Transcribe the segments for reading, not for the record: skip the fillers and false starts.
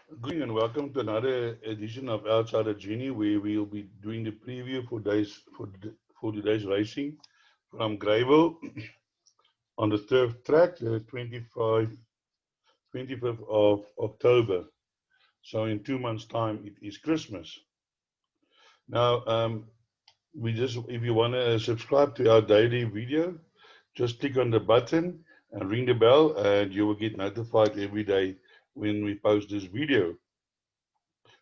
Good evening and welcome to another edition of Outside of Genie, where we'll be doing the preview for today's racing from Greyville on the turf track, the 25th of October. So in 2 months' time, it is Christmas. Now, if you want to subscribe to our daily video, just click on the button and ring the bell, and you will get notified every day when we post this video.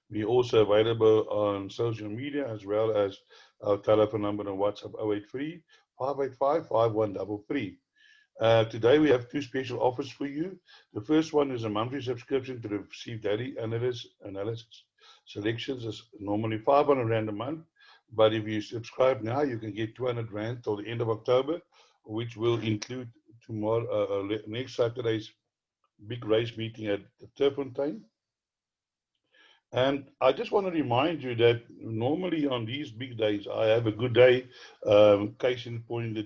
We're also available on social media as well as our telephone number on WhatsApp 083 585 5133. Today we have two special offers for you. The first one is a monthly subscription to receive daily analysis selections. Is normally 500 Rand a month, but if you subscribe now, you can get 200 Rand till the end of October, which will include next Saturday's big race meeting at the Turffontein. And I just want to remind you that normally on these big days, I have a good day. Case in point, the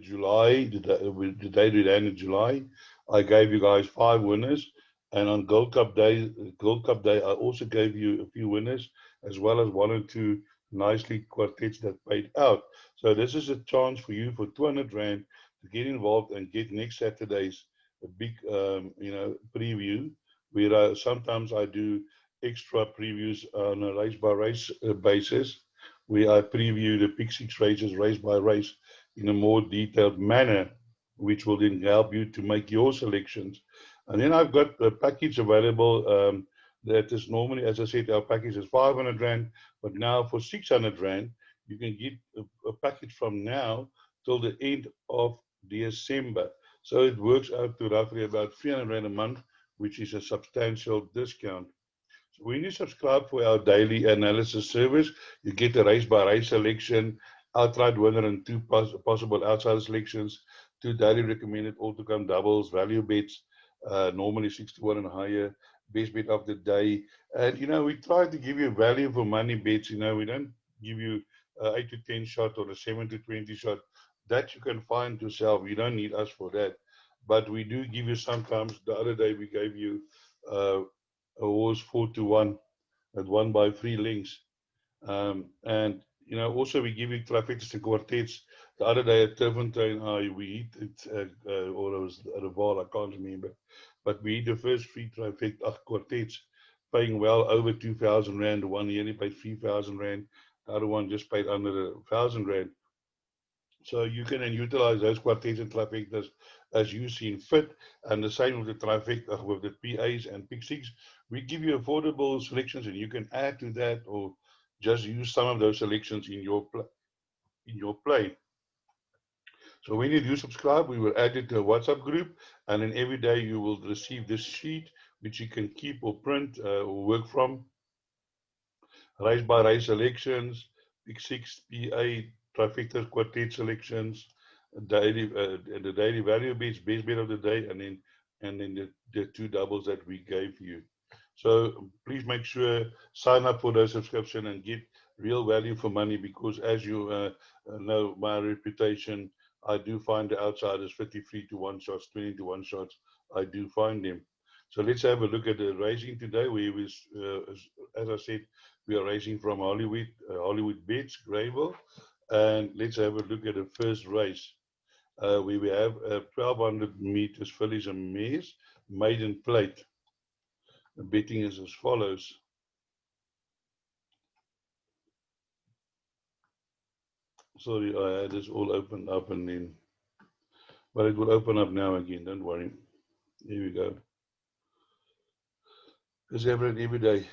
day we ran in July, I gave you guys 5 winners. And on Gold Cup Day, I also gave you a few winners, as well as 1 or 2 nicely quartets that paid out. So this is a chance for you for 200 Rand to get involved and get next Saturday's a big, preview, where sometimes I do extra previews on a race by race basis, where I preview the Pick 6 races race by race in a more detailed manner, which will then help you to make your selections. And then I've got a package available that is normally, as I said, our package is 500 Rand, but now for 600 Rand, you can get a package from now till the end of December. So it works out to roughly about 300 Rand a month, which is a substantial discount. When you subscribe for our daily analysis service, you get a race by race selection, outright winner, and 2 possible outside selections, 2 daily recommended all to come doubles, value bets, normally 6 to 1 and higher, best bet of the day. And we try to give you value for money bets. We don't give you 8 to 10 shot or a 7 to 20 shot. That you can find yourself. You don't need us for that. But we do give you sometimes. The other day we gave you a horse 4 to 1 that won by 3 lengths. And also we give you trifectas and quartets. The other day at Turffontein, we hit it, or it was at a Vaal, I can't remember. But we hit the first 3 trifecta quartets, paying well over 2,000 Rand. The one nearly paid 3,000 Rand. The other one just paid under 1,000 Rand. So you can then utilize those quartets and trifectas as you see fit, and the same with the trifecta with the PAs and Pick 6. We give you affordable selections, and you can add to that or just use some of those selections in your play. So when you do subscribe, we will add it to a WhatsApp group, and then every day you will receive this sheet, which you can keep or print or work from. Race by race selections, Pick 6, PA, trifecta, quartet selections, the daily value bets, best bet of the day, and then the 2 doubles that we gave you. So please make sure sign up for the subscription and get real value for money, because as you know my reputation, I do find the outsiders 53 to 1 shots, 20 to 1 shots. I do find them. So let's have a look at the racing today. As I said, we are racing from Hollywood Bets, Greyville. And let's have a look at the first race. We have 1,200 meters fillies and mares, maiden plate. The betting is as follows. Sorry, I had this all opened up and then, but it will open up now again, don't worry. Here we go. It's every day.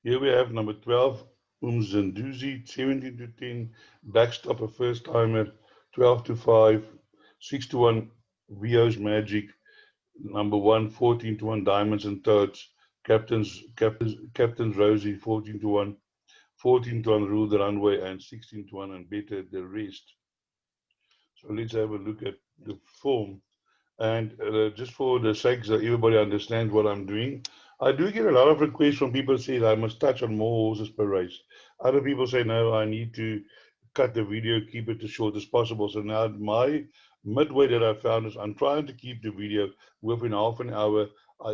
Here we have number 12, Umzinduzi, 17 to 10, backstop a first timer, 12 to 5, 6 to 1, Vio's Magic, number 1, 14 to 1, Diamonds and Toads, Captain's Rosie, 14 to 1, 14 to 1, Rule the Runway, and 16 to 1, and Better the Rest. So let's have a look at the form. And just for the sake that everybody understands what I'm doing, I do get a lot of requests from people saying I must touch on more horses per race. Other people say, no, I need to cut the video, keep it as short as possible. So now my midway that I found is I'm trying to keep the video within half an hour.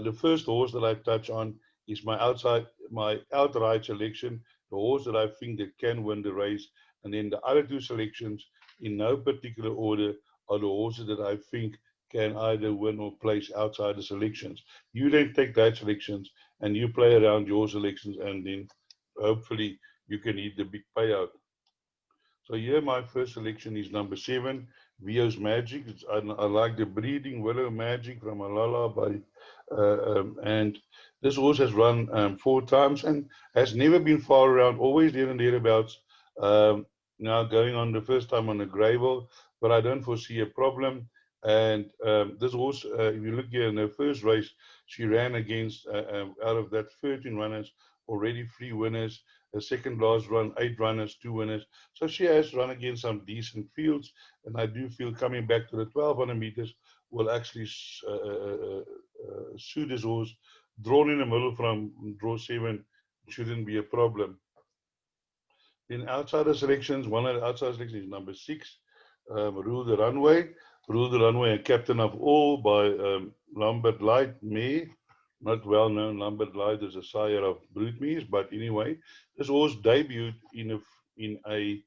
The first horse that I touch on is my outright selection, the horse that I think that can win the race. And then the other two selections, in no particular order, are the horses that I think can either win or place outside the selections. You then take that selections and you play around your selections, and then hopefully you can hit the big payout. So here my first selection is number 7, Vio's Magic. I like the Breeding Willow Magic from Alala and this horse has run 4 times and has never been far around, always there and thereabouts. Um, Now going on the first time on the gravel, but I don't foresee a problem. And this horse, if you look here in her first race, she ran against, out of that 13 runners, already 3 winners. The second last run, 8 runners, 2 winners. So she has run against some decent fields, and I do feel coming back to the 1200 meters will actually suit this horse. Drawn in the middle from draw 7 shouldn't be a problem. In outsider selections, one of the outsider selections is number 6, Rule the Runway. Rule the Runway, a captain of all by Lambert Light, me. Not well known. Lambert Light is a sire of Broodmeers, but anyway, this horse debuted in a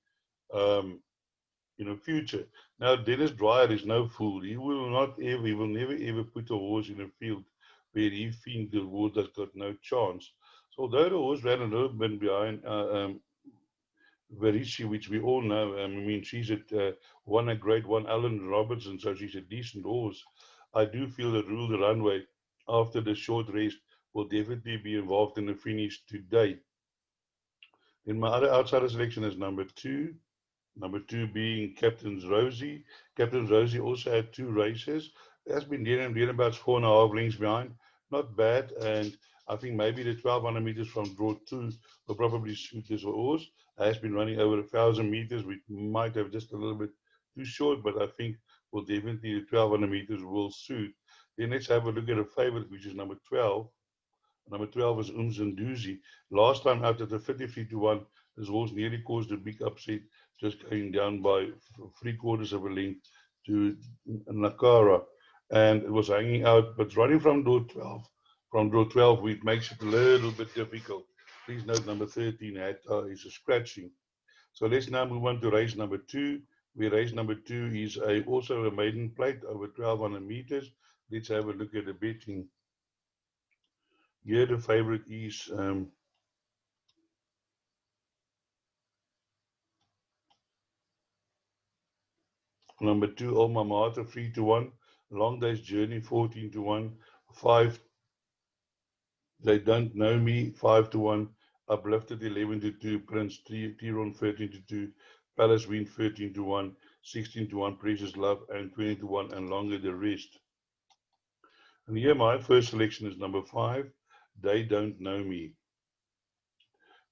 future. Now, Dennis Dwyer is no fool. He will never ever put a horse in a field where he thinks the horse has got no chance. So although the horse ran a little bit behind Verici, which we all know, I mean, she's won a grade 1 Alan Robertson, so she's a decent horse. I do feel that Rule the Runway, after the short rest, will definitely be involved in the finish today. In my other outsider selection is number 2. Number 2 being Captain's Rosie. Captain's Rosie also had 2 races. Has been there about 4.5 lengths behind. Not bad. And I think maybe the 1200 meters from draw 2 will probably suit this horse. Has been running over 1,000 meters, which might have just a little bit too short, but I think will definitely the 1200 meters will suit. Then let's have a look at a favorite, which is number 12. Number 12 is Umzunduzi. Last time out at the 53-1, this horse nearly caused a big upset, just going down by 3/4 of a length to Nakara. And it was hanging out, but running from draw 12. From draw 12, which makes it a little bit difficult. Please note number 13 is a scratching. So let's now move on to race number 2. Where race number 2 is also a maiden plate over 1,200 meters. Let's have a look at the betting. Here the favorite is number 2, Alma Mater, 3-1. Long Day's Journey, 14-1. 5, They Don't Know Me, 5-1. Uplifted, 11-2. Prince Tiron, 13-2. Palace Win, 13-1. 16-1. Precious Love, and 20-1. And Longer the Rest. And here my first selection is number 5, They Don't Know Me.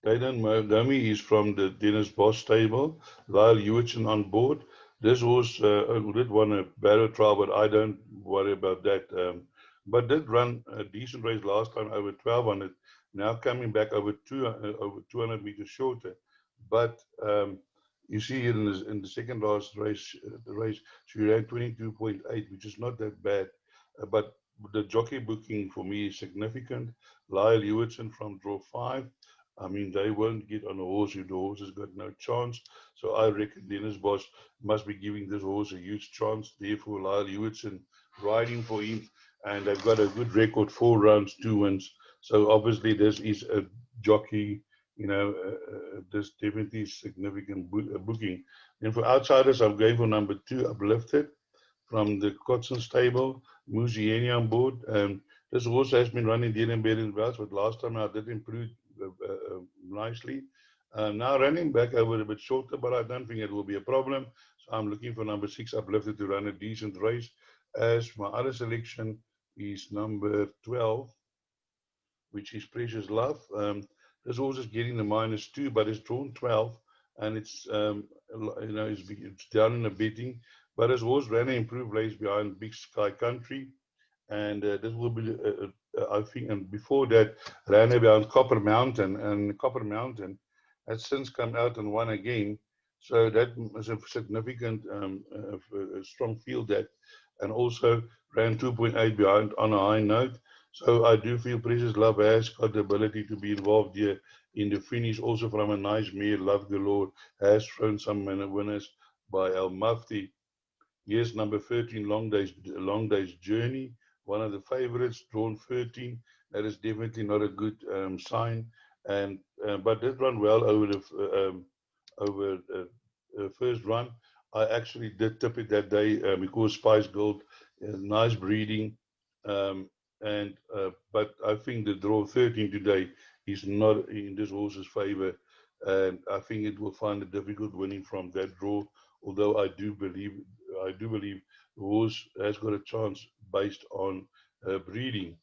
They Don't Know Me is from the Dennis Boss stable. Lyle Hewitson on board. This horse did won a barrow trial, but I don't worry about that. But did run a decent race last time over 1,200. Now coming back over 200 meters shorter. But you see here in the second last race, she ran 22.8, which is not that bad. But the jockey booking for me is significant. Lyle Hewitson from draw 5. I mean, they won't get on a horse if the horse has got no chance. So I reckon Dennis Bosch must be giving this horse a huge chance. Therefore, Lyle Hewitson riding for him. And they've got a good record, 4 rounds, 2 wins. So obviously this is a jockey, this definitely significant booking. And for outsiders, I'm going for number 2, Uplifted, from the Kotson stable, Muzieni on board. This horse has been running dead and better well, but last time I did improve nicely. Now running back over a bit shorter, but I don't think it will be a problem. So I'm looking for number 6, Uplifted, to run a decent race. As my other selection is number 12, which is Precious Love. This horse is getting the -2, but it's drawn 12, and it's it's down in the betting. But this horse ran an improved race behind Big Sky Country, and this will be, I think, and before that ran behind Copper Mountain, and Copper Mountain has since come out and won again. So that is a significant, a strong field that, and also ran 2.8 behind on a high note. So I do feel Precious Love has got the ability to be involved here in the finish. Also from a nice mare, Love Galore has thrown some winners by El Mufti. Yes, number 13, Long Day's Journey, one of the favorites, drawn 13. That is definitely not a good sign, and but did run well over first run. I actually did tip it that day because Spice Gold, nice breeding, um, and but I think the draw 13 today is not in this horse's favor, and I think it will find it difficult winning from that draw. Although I do believe the horse has got a chance based on breeding.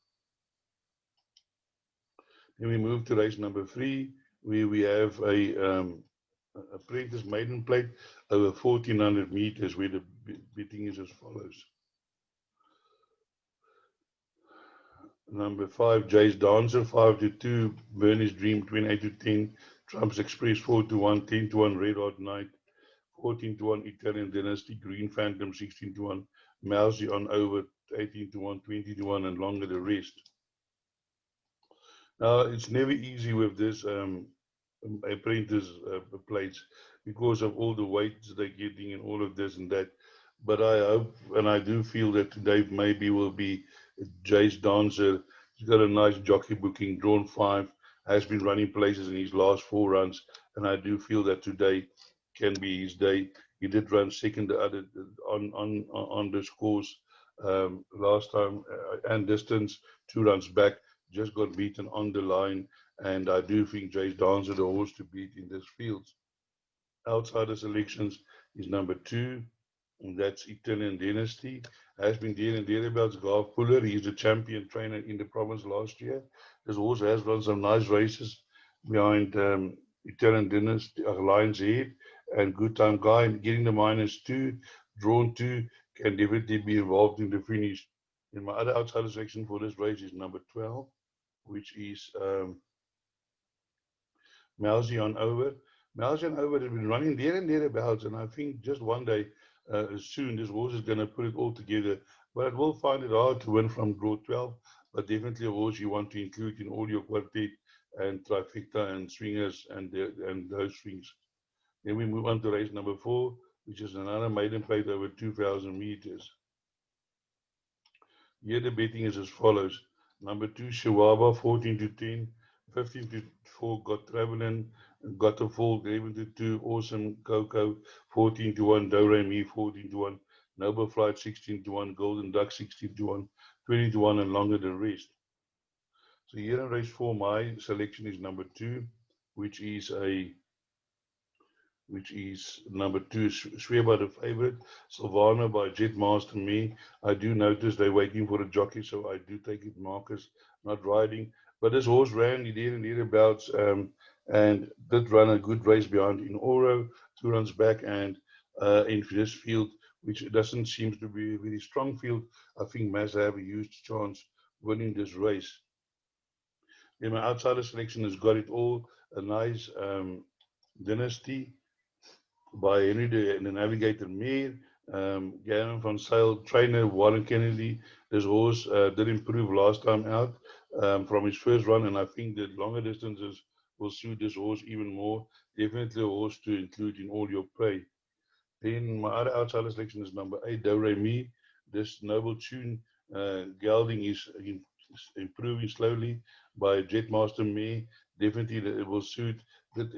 Then we move to race number 3, where we have a apprentice maiden plate over 1400 meters, where the betting is as follows. Number 5, Jay's Dancer, 5 to 2, Bernie's Dream, 28 to 10, Trump's Express, 4 to 1, 10 to 1, Red Hot Night, 14 to 1, Italian Dynasty, Green Phantom, 16 to 1, Mousy on over, 18 to 1, 20 to 1, and longer the rest. Now, it's never easy with this apprentice plates because of all the weights they're getting and all of this and that. But I hope and I do feel that today maybe will be Jay's Dancer. He's got a nice jockey booking, drawn 5, has been running places in his last 4 runs, and I do feel that today can be his day. He did run second the other on this course last time and distance 2 runs back, just got beaten on the line, and I do think Jay's Dancer the horse to beat in this field. Outside the selections is number 2, and that's Italian Dynasty. Has been there and thereabouts. Garth Fuller, he's a champion trainer in the province last year. This horse has run some nice races behind Italian Dynasty, Lions Head, and Good Time Guy, and getting the -2, drawn 2, can definitely be involved in the finish. In my other outsider section for this race is number 12, which is Mousy on over. Mousy on over has been running there and thereabouts, and I think just one day soon this horse is going to put it all together. But it will find it hard to win from draw 12, but definitely a horse you want to include in all your quartet and trifecta and swingers and those swings. Then we move on to race number 4, which is another maiden plate over 2,000 meters. Here the betting is as follows. Number 2, Chihuahua, 14 to 10. 15 to 4, Got Traveling, Got a Fall, 11 to 2, Awesome Coco, 14 to 1, Do Re Mi, 14 to 1, Noble Flight, 16 to 1, Golden Duck, 16 to 1, 20 to 1, and longer the rest. So here in race 4, my selection is number 2, which is number 2, Swear by the Favorite, Silvana by Jetmaster Me. I do notice they're waiting for a jockey, so I do take it Marcus, not riding. But this horse ran, he did and thereabouts, and did run a good race behind in Oro, 2 runs back, and in this field, which doesn't seem to be a very strong field, I think Mazda have a huge chance winning this race. Then my outsider selection has got it all, a nice Dynasty by Henry the Navigator Mare, Gavin van Sale, trainer Warren Kennedy. This horse did improve last time out from his first run, and I think that longer distances will suit this horse even more. Definitely a horse to include in all your play. Then my other outsider selection is number 8, Do Re Mi. This noble tune, gelding is improving slowly by Jetmaster Me. Definitely it will suit that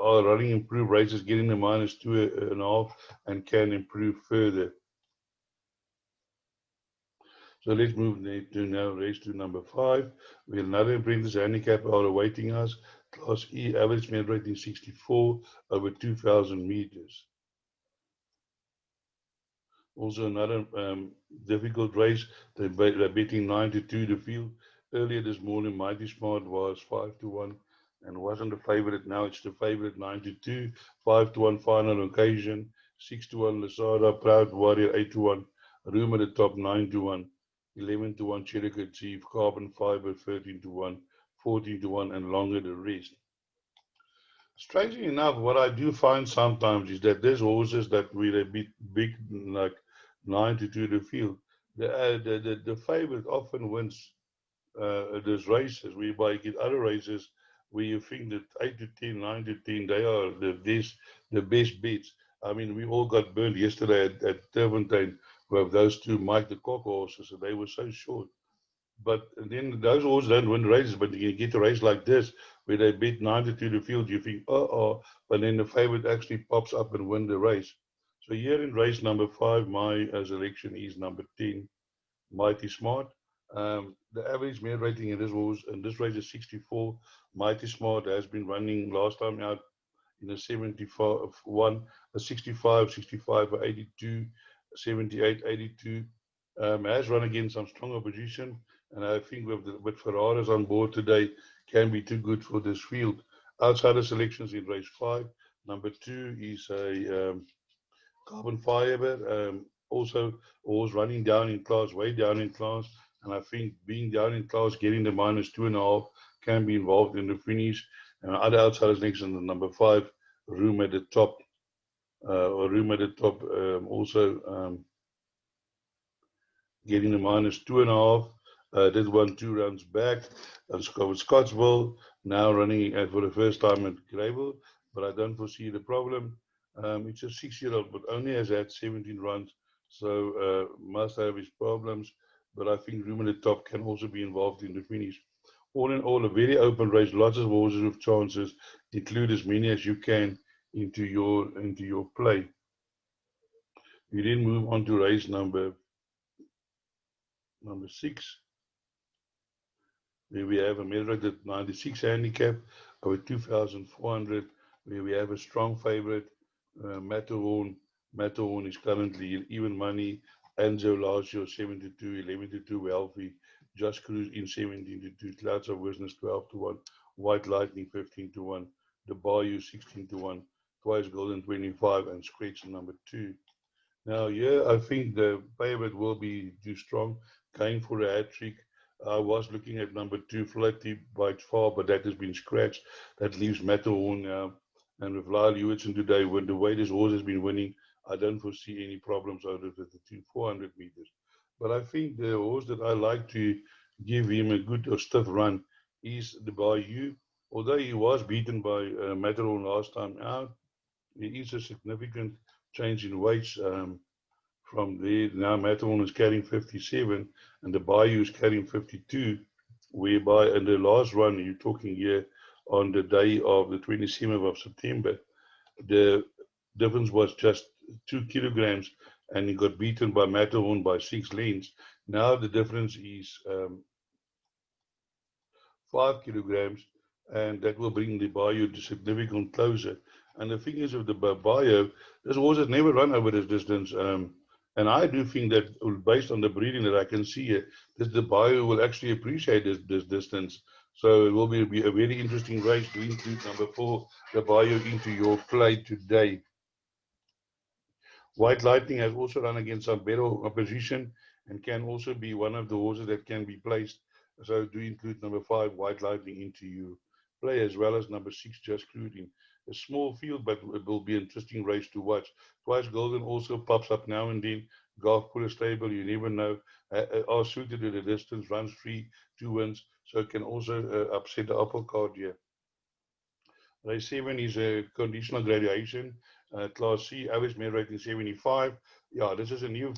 are running improved races, getting the -2.5 and can improve further. So let's move to now race to number 5. We have another apprentice handicap are awaiting us. Class E, average merit rating 64 over 2,000 meters. Also another difficult race. They're betting 9 to 2 the field. Earlier this morning, Mighty Smart was 5 to 1 and wasn't the favorite. Now it's the favorite 9 to 2, 5 to 1 final occasion, 6 to 1 Lasada, Proud Warrior 8 to 1, Room at the top 9 to 1, 11 to 1 Cherokee Chief, Carbon Fiber 13 to 1, 14 to 1, and longer the rest. Strangely enough, what I do find sometimes is that there's horses that with a bit big, like 92 to the field. The favorite often wins those races, whereby you get other races where you think that 8 to 10, 9 to 10, they are the best bets. I mean, we all got burned yesterday at Turpentine with those two Mike the Cock horses, and they were so short. But then those horses don't win races, but you get a race like this where they beat 90 to the field, you think, but then the favorite actually pops up and win the race. So here in race number 5, my selection is number 10, Mighty Smart. The average mare rating in this race is 64. Mighty Smart has been running last time out in a 71, a 65, 65, 82, 78, 82. Has run against some strong opposition, and I think with Ferraris on board today, can be too good for this field. Outsider selections in race 5. Number 2 is a carbon fiber. Also, always running down in class, way down in class. And I think being down in class, getting the -2.5 can be involved in the finish. And other outsiders next in the number 5, room at the top, or room at the top. Also getting the -2.5. Did 1-2 rounds back. With Scottsville now running for the first time at Gravel, but I don't foresee the problem. It's a 6-year-old, but only has had 17 runs, so must have his problems. But I think room at the top can also be involved in the finish. All in all, a very open race, lots of horses with chances. Include as many as you can into your play. We then move on to race number 6, where we have a measured 96 handicap over 2,400, where we have a strong favorite, Matterhorn. Matterhorn is currently even money. Anzo last year 7-2, 11-2, Wealthy. Just Cruise in 17-2, Clouds of Wisdom 12-1, White Lightning 15-1, The Bayou 16-1, Twice Golden 25, and Scratch number 2. Now, yeah, I think the favorite will be too strong, going for a hat trick. I was looking at number 2, Flighty by far, but that has been scratched. That leaves Matterhorn now. And with Lyle Hewitson today, when the way this horse has been winning, I don't foresee any problems out of the 400 meters. But I think the horse that I like to give him a good or stiff run is the Bayou. Although he was beaten by Matterhorn last time out, there is a significant change in weights from there. Now Matterhorn is carrying 57 and the Bayou is carrying 52, whereby in the last run, you're talking here on the day of the 27th of September, the difference was just 2 kilograms and he got beaten by Matterhorn by 6 lanes. Now the difference is 5 kilograms, and that will bring the Bayou to significant closer. And the thing is with the Bayou, this horse has never run over this distance. And I do think that based on the breeding that I can see here, the Bayou will actually appreciate this distance. So it will be a very interesting race to include number 4, the Bayou, into your play today. White Lightning has also run against some better opposition and can also be one of the horses that can be placed. So do include number 5, White Lightning, into your play, as well as number 6, Just Cruising. A small field, but it will be an interesting race to watch. Twice Golden also pops up now and then. Golf Puller Stable, you never know. Are suited to the distance, runs free, 2 wins, so it can also upset the apple card here. Race 7 is a conditional graduation. Class C, average mare rating 75. Yeah, this is a new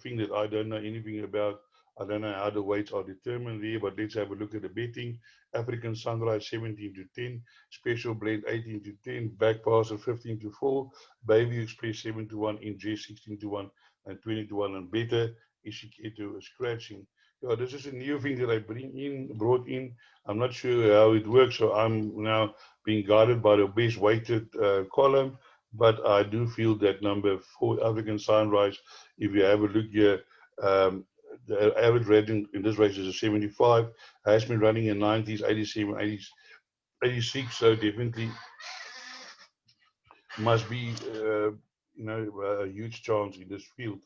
thing that I don't know anything about. I don't know how the weights are determined there, but let's have a look at the betting. African Sunrise 17-10, Special Blend 18-10, Back Passer 15-4, Baby Express 7-1, Ingest 16-1, and 20-1, and Better Ishiketo scratching. Yeah, this is a new thing that I brought in. I'm not sure how it works, so I'm now being guided by the best weighted column. But I do feel that number 4, African Sunrise, if you have a look here, the average rating in this race is a 75, has been running in 90s, 87, 80s, 86, so definitely must be, a huge chance in this field.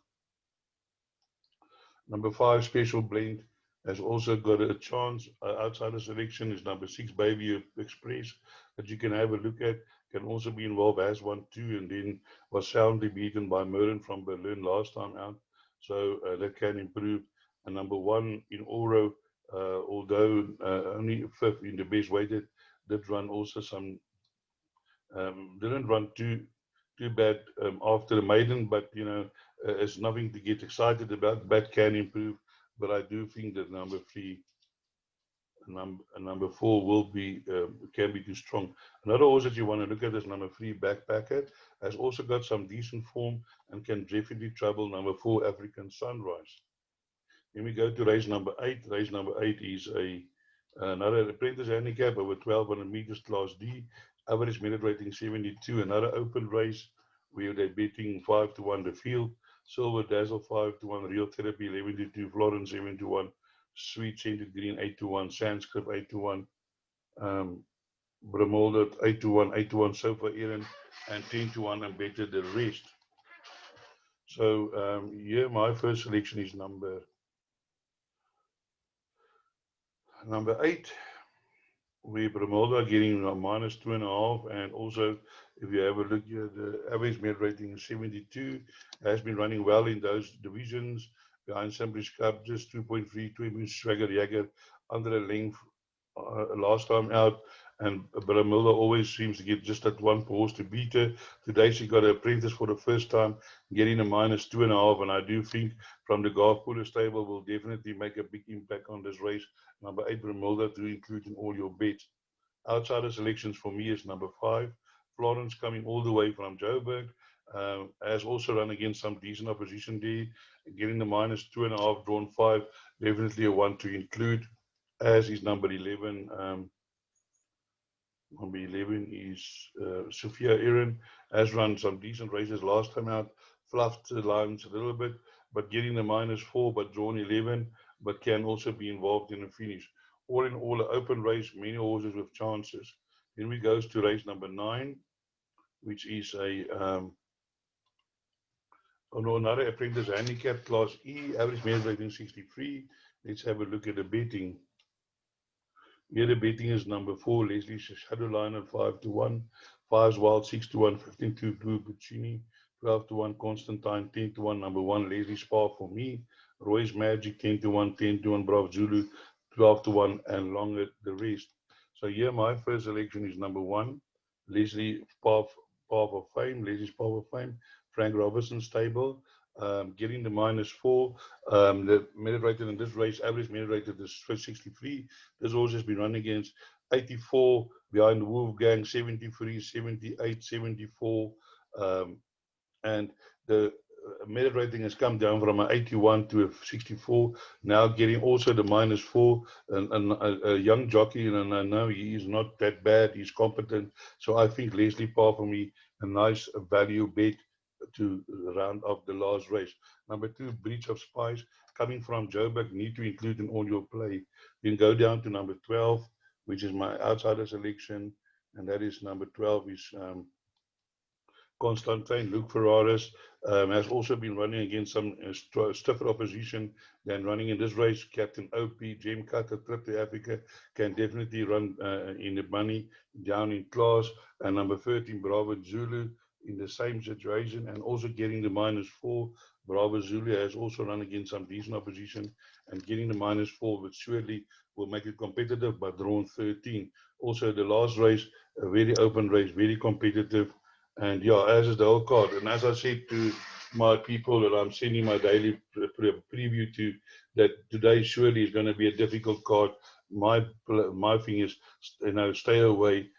Number 5, Special Blend, has also got a chance. Outside the selection is number 6, Baby Express, that you can have a look at. Can also be involved, has 1-2, and then was soundly beaten by Merlin from Berlin last time out. So that can improve. And number 1 in Oro, although only 5th in the best weighted, did run also some, didn't run too bad after the maiden, but you know, it's nothing to get excited about. But can improve. But I do think that number 3, number 4 will be can be too strong. Another horse that you want to look at is number 3, Backpacker. Has also got some decent form and can definitely trouble number 4, African Sunrise. Then we go to race number 8. Race number 8 is another apprentice handicap over 1200 meters, class D. Average merit rating 72. Another open race where they're betting 5-1 the field. Silver Dazzle 5-1. Real Therapy 11-2. Florence 7-1. Sweet Scented Green 8-1. Sanskrit 8-1. Bramolda 8-1. 8-1. Sofa Aaron and 10-1 and better the rest. So here my first selection is number 8. We Bramolda getting a -2.5, and also if you have a look here, the average merit rating is 72. Has been running well in those divisions. Behind Simplish Cup, just 2.3, 2 Swagger Jagger under a length last time out, and Bramolda always seems to get just that one horse to beat her. Today she got an apprentice for the first time, getting a -2.5, and I do think from the Golf Puller stable will definitely make a big impact on this race. Number 8, Bramolda, to include in all your bets. Outsider selections for me is number 5, Florence, coming all the way from Joburg. Has also run against some decent opposition there, getting the -2.5, drawn 5, definitely a one to include. As is number 11. Number 11 is Sophia Aaron. Has run some decent races last time out, fluffed the lines a little bit, but getting the -4, but drawn 11, but can also be involved in a finish. All in all, an open race, many horses with chances. Then we goes to race number 9, which is another apprentice handicap, class E, average merit rating 63. Let's have a look at the betting. Here the betting is number 4, Leslie Shadowline at 5-1, 5's Wild 6-1, 15-2 Blue Puccini, 12-1 Constantine, 10-1 number 1 Leslie Spa for me, Roy's Magic 10-1, 10-1 Bravo Zulu, 12-1 and longer the rest. So here my first selection is number 1, Leslie Path of Fame, Leslie's Path of Fame, Frank Robertson stable. Getting the -4. The merit rated in this race, average merit rated is 63. This horse has been running against 84 behind the Wolfgang, 73, 78, 74. And the merit rating has come down from an 81 to a 64. Now getting also the -4. And a young jockey, and I know he is not that bad. He's competent. So I think Leslie Parr for me, a nice value bet to round off the last race. Number 2, Breach of Spice, coming from Joburg, need to include in all your play. You can go down to number 12, which is my outsider selection, and that is number 12 is Constantine. Luke Ferraris has also been running against some stiffer opposition than running in this race. Captain OP, Gem Cutter, trip to Africa, can definitely run in the money, down in class. And number 13, Bravo Zulu, in the same situation, and also getting the -4. Bravo Zulu has also run against some decent opposition, and getting the -4, which surely will make it competitive, but drawn 13. Also the last race, a very open race, very competitive. And yeah, as is the whole card. And as I said to my people that I'm sending my daily preview to, that today surely is going to be a difficult card. My thing is, stay away,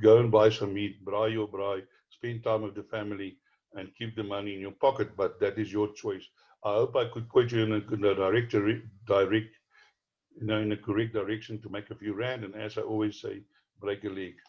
go and buy some meat, braai your braai, spend time with the family, and keep the money in your pocket. But that is your choice. I hope I could point you in in a correct direction to make a few rand. And as I always say, break a leg.